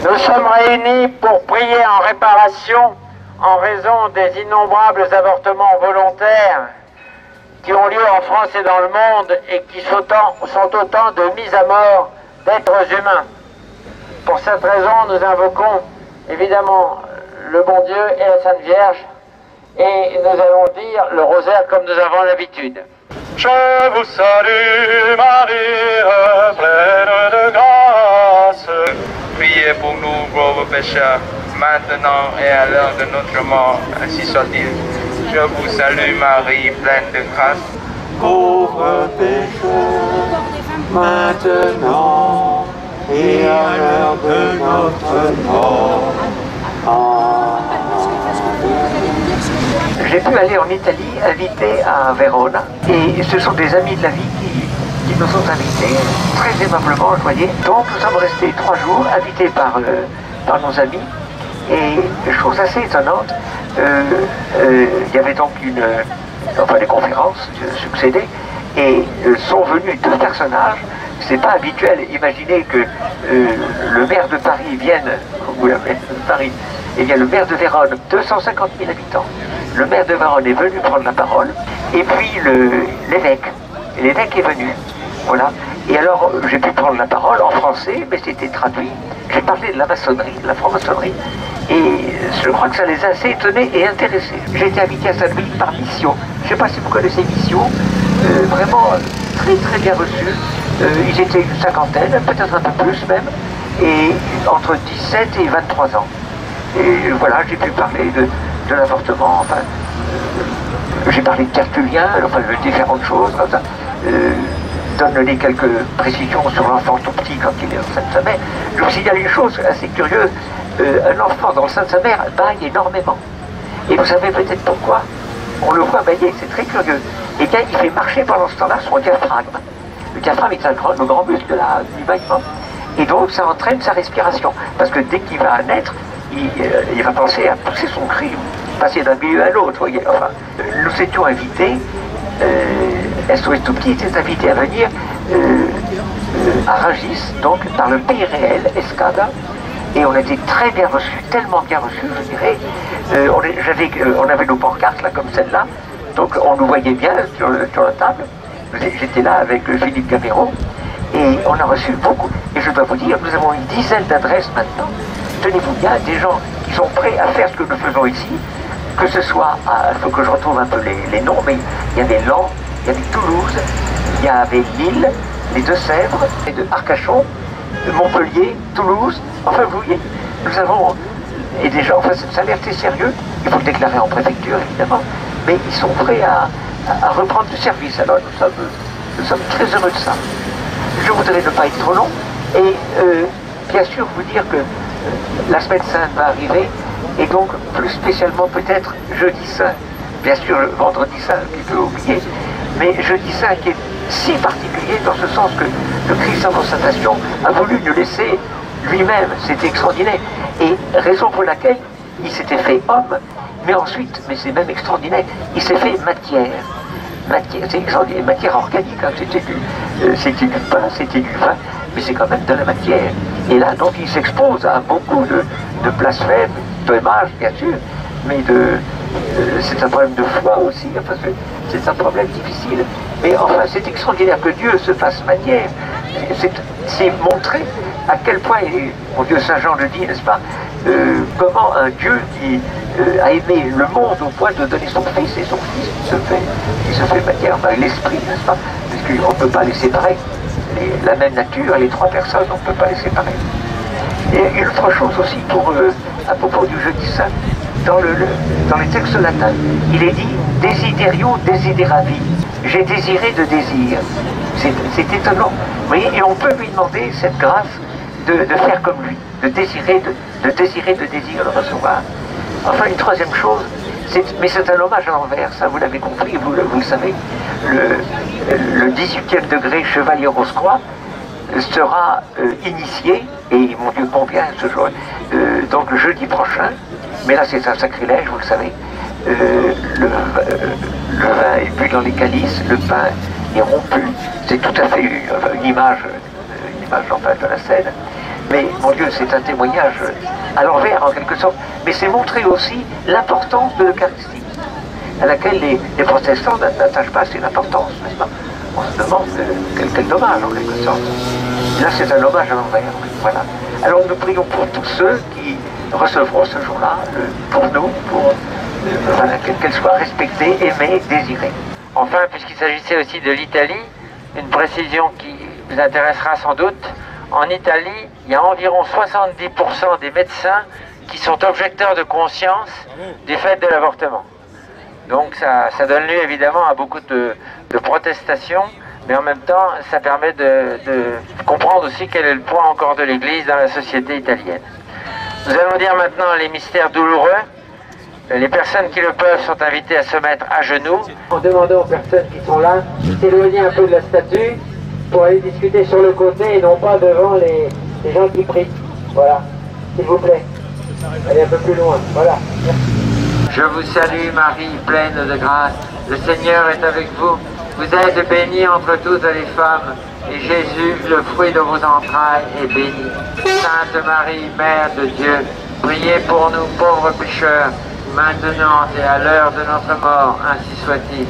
Nous sommes réunis pour prier en réparation en raison des innombrables avortements volontaires qui ont lieu en France et dans le monde et qui sont autant de mises à mort d'êtres humains. Pour cette raison, nous invoquons évidemment le bon Dieu et la Sainte Vierge et nous allons dire le rosaire comme nous avons l'habitude. Je vous salue Marie, pleine de grâce. Priez pour nous pauvres pécheurs, maintenant et à l'heure de notre mort, ainsi soit-il. Je vous salue Marie, pleine de grâce. Pauvres pécheurs, maintenant et à l'heure de notre mort. J'ai pu aller en Italie, invité à Verona, et ce sont des amis de la vie qui nous ont invités, très aimablement, vous voyez. Donc nous sommes restés 3 jours, invités par nos amis, et chose assez étonnante, il y avait donc des conférences succédaient, et sont venus 2 personnages. C'est pas habituel, imaginez que le maire de Paris vienne, ou la maire de Paris, et bien le maire de Vérone, 250 000 habitants. Le maire de Vérone est venu prendre la parole, et puis l'évêque est venu, voilà. Et alors j'ai pu prendre la parole en français, mais c'était traduit. J'ai parlé de la maçonnerie, de la franc-maçonnerie, et je crois que ça les a assez étonnés et intéressés. J'ai été invité à Saint-Louis par Mission. Je ne sais pas si vous connaissez Mission, vraiment très très bien reçus. Ils étaient une 50aine, peut-être un peu plus même, et entre 17 et 23 ans. Et voilà, j'ai pu parler de l'avortement, enfin, j'ai parlé de Tertullien, enfin de différentes choses, comme ça. Donne-les quelques précisions sur l'enfant tout petit quand il est au sein de sa mère. Je vous signale une chose assez curieuse, un enfant dans le sein de sa mère baille énormément. Et vous savez peut-être pourquoi? On le voit bailler, c'est très curieux. Et bien il fait marcher pendant ce temps-là son diaphragme. Le diaphragme est le grand muscle du bâillement. Et donc ça entraîne sa respiration. Parce que dès qu'il va naître, il va penser à pousser son cri, passer d'un milieu à l'autre. Enfin, nous étions invités, SOS Tout Petit était invité à venir à Rungis, donc par le Pays Réel, Escada. Et on était très bien reçus, tellement bien reçus, je dirais. On avait nos pancartes là comme celle-là, donc on nous voyait bien sur la table. J'étais là avec Philippe Gamero et on a reçu beaucoup. Et je dois vous dire, nous avons une dizaine d'adresses maintenant. Tenez-vous bien, des gens qui sont prêts à faire ce que nous faisons ici, que ce soit, il faut que je retrouve un peu les noms, mais il y avait Laon, il y avait Toulouse, il y avait Lille, les Deux-Sèvres, et de Arcachon, Montpellier, Toulouse, enfin vous voyez, nous avons, et des gens, enfin ça a l'air très sérieux, il faut le déclarer en préfecture évidemment, mais ils sont prêts à reprendre du service, alors nous sommes très heureux de ça. Je voudrais ne pas être trop long, et bien sûr vous dire que la semaine sainte va arriver, et donc plus spécialement peut-être jeudi saint, bien sûr le vendredi saint qui peut oublier, mais jeudi saint qui est si particulier dans ce sens que le Christ en constatation a voulu nous laisser lui-même, c'était extraordinaire, et raison pour laquelle il s'était fait homme, mais ensuite, mais c'est même extraordinaire, il s'est fait matière, c'est extraordinaire, matière organique, hein, c'était du pain, c'était du vin, mais c'est quand même de la matière. Et là, donc, il s'expose à beaucoup de blasphèmes, d'hommages, bien sûr, mais c'est un problème de foi aussi, parce que c'est un problème difficile. Mais enfin, c'est extraordinaire que Dieu se fasse matière. C'est montrer à quel point, mon Dieu Saint Jean le dit, n'est-ce pas, comment un Dieu qui a aimé le monde au point de donner son Fils, et son Fils se fait matière, enfin, l'Esprit, n'est-ce pas, parce qu'on ne peut pas les séparer. La même nature, les 3 personnes, on ne peut pas les séparer. Et une autre chose aussi à propos du jeudi saint, dans les textes latins, il est dit « desiderio desideravi ». J'ai désiré de désir. C'est étonnant. Vous voyez, et on peut lui demander cette grâce de faire comme lui, de désirer de désir le recevoir. Enfin, une troisième chose, mais c'est un hommage à l'envers, ça vous l'avez compris, vous le savez, le 18e degré chevalier Rose-Croix sera initié, et mon Dieu combien ce jour, donc le jeudi prochain, mais là c'est un sacrilège, vous le savez, le vin est bu dans les calices, le pain est rompu, c'est tout à fait une image enfin, de la scène, Mais mon Dieu, c'est un témoignage à l'envers en quelque sorte, mais c'est montrer aussi l'importance de l'Eucharistie, à laquelle les protestants n'attachent pas assez d'importance, n'est-ce pas? On se demande quel dommage en quelque sorte. Là c'est un hommage à l'envers, voilà. Alors nous prions pour tous ceux qui recevront ce jour-là, pour nous, pour voilà, qu'elle soit respectée, aimée, désirée. Enfin, puisqu'il s'agissait aussi de l'Italie, une précision qui vous intéressera sans doute, en Italie, il y a environ 70% des médecins qui sont objecteurs de conscience du fait de l'avortement. Donc ça donne lieu évidemment à beaucoup de protestations, mais en même temps ça permet de comprendre aussi quel est le poids encore de l'Église dans la société italienne. Nous allons dire maintenant les mystères douloureux. Les personnes qui le peuvent sont invitées à se mettre à genoux. En demandant aux personnes qui sont là de s'éloigner un peu de la statue pour aller discuter sur le côté et non pas devant les gens qui prient. Voilà, s'il vous plaît. Allez un peu plus loin, voilà. Je vous salue Marie, pleine de grâce. Le Seigneur est avec vous. Vous êtes bénie entre toutes les femmes, et Jésus, le fruit de vos entrailles, est béni. Sainte Marie, Mère de Dieu, priez pour nous pauvres pécheurs, maintenant et à l'heure de notre mort, ainsi soit-il.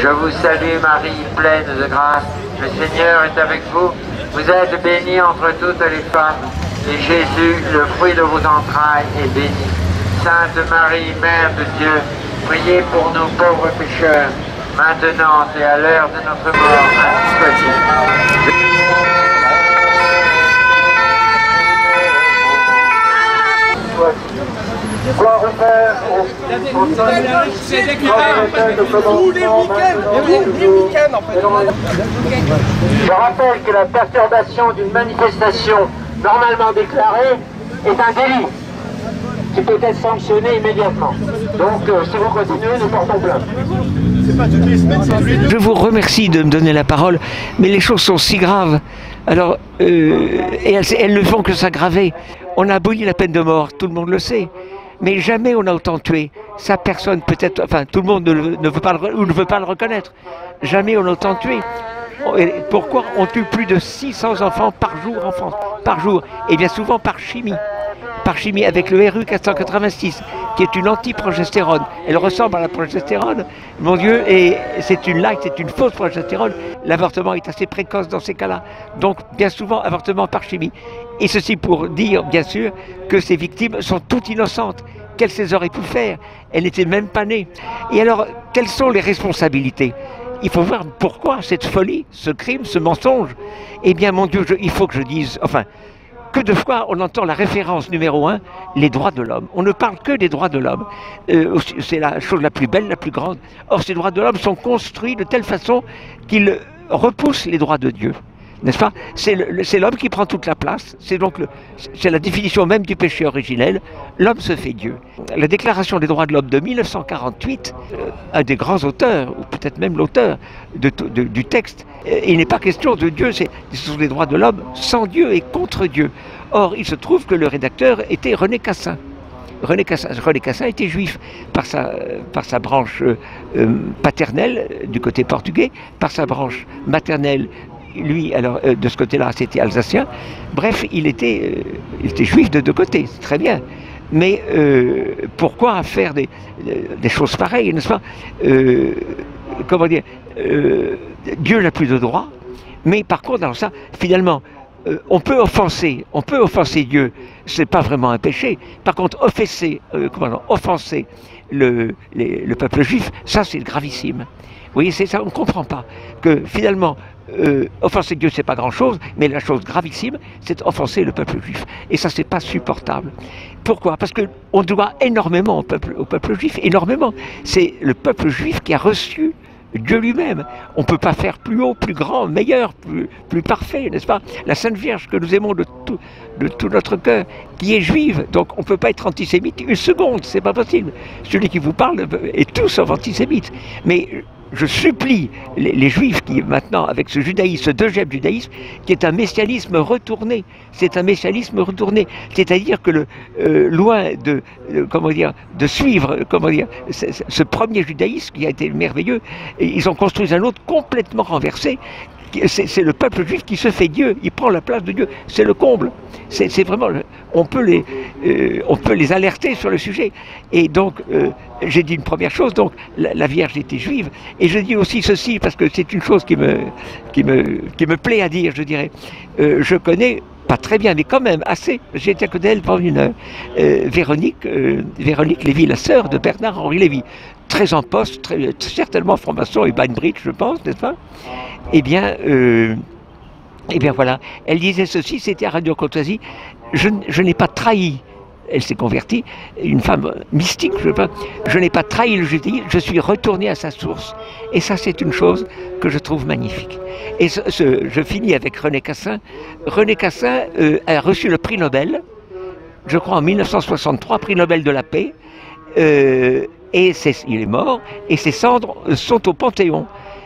Je vous salue Marie, pleine de grâce. Le Seigneur est avec vous. Vous êtes bénie entre toutes les femmes, et Jésus, le fruit de vos entrailles, est béni. Sainte Marie, Mère de Dieu, priez pour nous pauvres pécheurs, maintenant et à l'heure de notre mort, ainsi soit-il. Gloire au Père, c'est tous les week-ends en fait. Je rappelle que la perturbation d'une manifestation normalement déclarée est un délit qui peut être sanctionné immédiatement. Donc si vous continuez, nous portons plainte. Je vous remercie de me donner la parole, mais les choses sont si graves. Alors, et elles ne font que s'aggraver. On a aboli la peine de mort, tout le monde le sait. Mais jamais on a autant tué. Ça, personne peut-être, enfin, tout le monde ne veut pas le reconnaître. Jamais on a autant tué. Et pourquoi on tue plus de 600 enfants par jour en France? Par jour. Et bien souvent par chimie. Par chimie avec le RU 486, qui est une anti-progestérone. Elle ressemble à la progestérone, mon Dieu, et c'est une light, c'est une fausse progestérone. L'avortement est assez précoce dans ces cas-là. Donc, bien souvent, avortement par chimie. Et ceci pour dire, bien sûr, que ces victimes sont toutes innocentes. Qu'elles auraient pu faire? Elles n'étaient même pas nées. Et alors, quelles sont les responsabilités? Il faut voir pourquoi cette folie, ce crime, ce mensonge. Eh bien, mon Dieu, il faut que je dise, enfin, que de fois on entend la référence numéro 1, les droits de l'homme. On ne parle que des droits de l'homme. C'est la chose la plus belle, la plus grande. Or, ces droits de l'homme sont construits de telle façon qu'ils repoussent les droits de Dieu. N'est-ce pas? C'est l'homme qui prend toute la place. C'est la définition même du péché originel. L'homme se fait Dieu. La Déclaration des droits de l'homme de 1948, un des grands auteurs, ou peut-être même l'auteur du texte, il n'est pas question de Dieu, ce sont les droits de l'homme sans Dieu et contre Dieu. Or, il se trouve que le rédacteur était René Cassin. René Cassin était juif par sa branche paternelle du côté portugais, par sa branche maternelle. Lui, alors, de ce côté-là, c'était alsacien. Bref, il était juif de deux côtés, c'est très bien. Mais pourquoi faire des choses pareilles, n'est-ce pas? Comment dire, Dieu n'a plus de droit, mais par contre, alors ça, finalement, on peut offenser Dieu, c'est pas vraiment un péché. Par contre, offenser le peuple juif, ça c'est gravissime. Vous voyez, c'est ça, on ne comprend pas que finalement, offenser Dieu, c'est pas grand-chose, mais la chose gravissime, c'est offenser le peuple juif. Et ça, c'est pas supportable. Pourquoi? Parce qu'on doit énormément au peuple juif, énormément. C'est le peuple juif qui a reçu Dieu lui-même. On ne peut pas faire plus haut, plus grand, meilleur, plus parfait, n'est-ce pas? La Sainte Vierge que nous aimons de tout notre cœur, qui est juive, donc on ne peut pas être antisémite une seconde, c'est pas possible. Celui qui vous parle est tout sauf antisémite. Mais je supplie les juifs qui maintenant, avec ce judaïsme, ce deuxième judaïsme, qui est un messianisme retourné, c'est un messianisme retourné, c'est-à-dire que loin de suivre, ce premier judaïsme qui a été merveilleux, ils ont construit un autre complètement renversé, C'est le peuple juif qui se fait Dieu, il prend la place de Dieu, c'est le comble. C'est vraiment, on peut les alerter sur le sujet. Et donc, j'ai dit une première chose, donc la Vierge était juive, et je dis aussi ceci, parce que c'est une chose qui me plaît à dire, je dirais. Je connais, pas très bien, mais quand même assez, j'ai été à côté d'elle pendant une heure, Véronique Lévy, la sœur de Bernard-Henri Lévy, très en poste, certainement en formation et Bainbridge, je pense, n'est-ce pas? Eh bien voilà, elle disait ceci, c'était à Radio Courtoisie, je n'ai pas trahi, elle s'est convertie, une femme mystique, je n'ai pas trahi le judaïsme, je suis retourné à sa source. Et ça, c'est une chose que je trouve magnifique. Et je finis avec René Cassin. René Cassin a reçu le prix Nobel, je crois en 1963, prix Nobel de la paix, et il est mort, et ses cendres sont au Panthéon.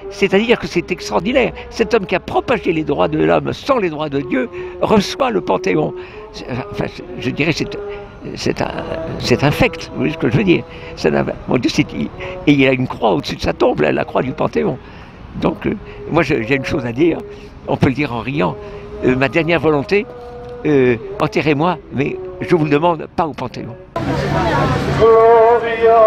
C'est-à-dire que c'est extraordinaire. Cet homme qui a propagé les droits de l'homme sans les droits de Dieu reçoit le Panthéon. Enfin, je dirais c'est infect, vous voyez ce que je veux dire. Et il a une croix au-dessus de sa tombe, la croix du Panthéon. Donc, moi j'ai une chose à dire, on peut le dire en riant. Ma dernière volonté, enterrez-moi, mais je vous le demande, pas au Panthéon. Gloria